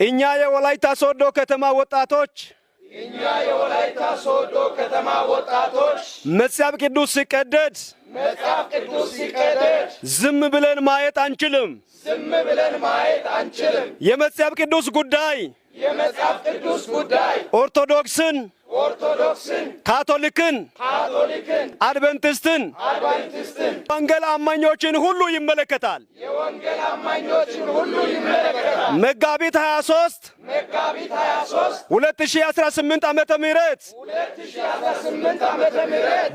እኛ የወላይታ ሶዶ ከተማ ወጣቶች መጽሐፍ ቅዱስ ሲቀደድ ዝም ብለን ማየት አንችልም። የመጽሐፍ ቅዱስ ጉዳይ ኦርቶዶክስን ካቶሊክን አድቨንቲስትን ወንጌል አማኞችን ሁሉ ይመለከታል። መጋቢት 23 2018 ዓመተ ምህረት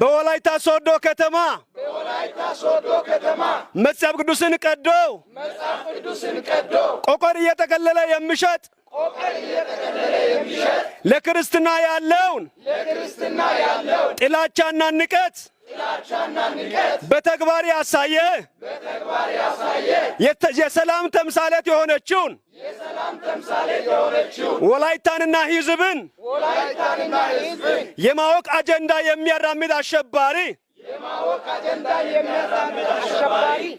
በወላይታ ሶዶ ከተማ መጽሐፍ ቅዱስን ቀዶ ቆቆር እየተከለለ የሚሸጥ ለክርስትና ያለውን ጥላቻና ንቀት በተግባር ያሳየ የሰላም ተምሳሌት የሆነችውን ወላይታንና ሕዝብን የማወቅ አጀንዳ የሚያራምድ አሸባሪ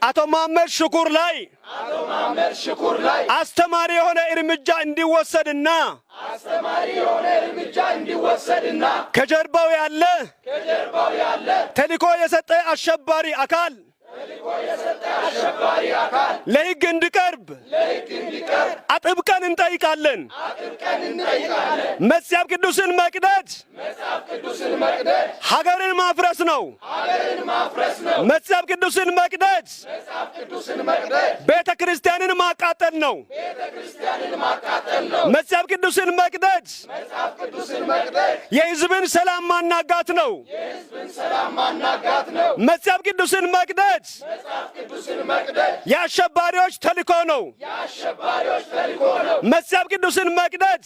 አቶ መሐመድ ሽኩር ላይ አስተማሪ የሆነ እርምጃ እንዲወሰድና ከጀርባው ያለ ተልእኮ የሰጠ አሸባሪ አካል ለሕግ እንዲቀርብ አጥብቀን እንጠይቃለን። መጽሐፍ ቅዱስን መቅደድ ሀገርን ማፍረስ ነው። መጽሐፍ ቅዱስን መቅደድ ቤተ ክርስቲያንን ማቃጠል ነው። መጽሐፍ ቅዱስን መቅደድ የሕዝብን ሰላም ማናጋት ነው። መጽሐፍ ቅዱስን መቅደድ የአሸባሪዎች ተልእኮ ነው። መጽሐፍ ቅዱስን መቅደድ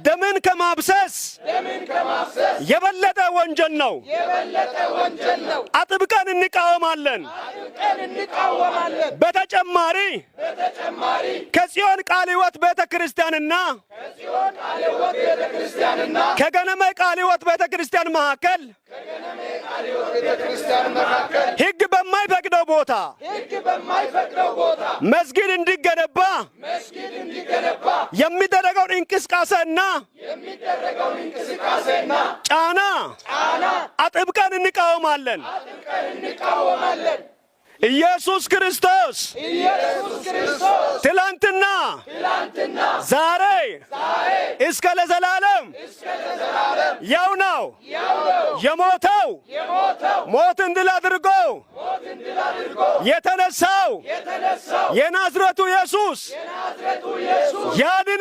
ደምን ከማብሰስ የበለጠ ወንጀል ነው። አጥብቀን እንቃወማለን። በተጨማሪ ከጽዮን ቃለ ሕይወት ቤተ ክርስቲያንና ከገነመ ቃለ ሕይወት ቤተ ክርስቲያን መካከል ሕግ በማይፈቅደው ቦታ መስጊድ እንዲገነባ የሚደረገውን እንቅስቃሴና ጫና አጥብቀን እንቃወማለን። ኢየሱስ ክርስቶስ ትላንትና ዛሬ እስከ ለዘላለም ያው ነው። የሞተው ሞትን ድል አድርጎ የተነሳው የናዝሬቱ ኢየሱስ ያድናል።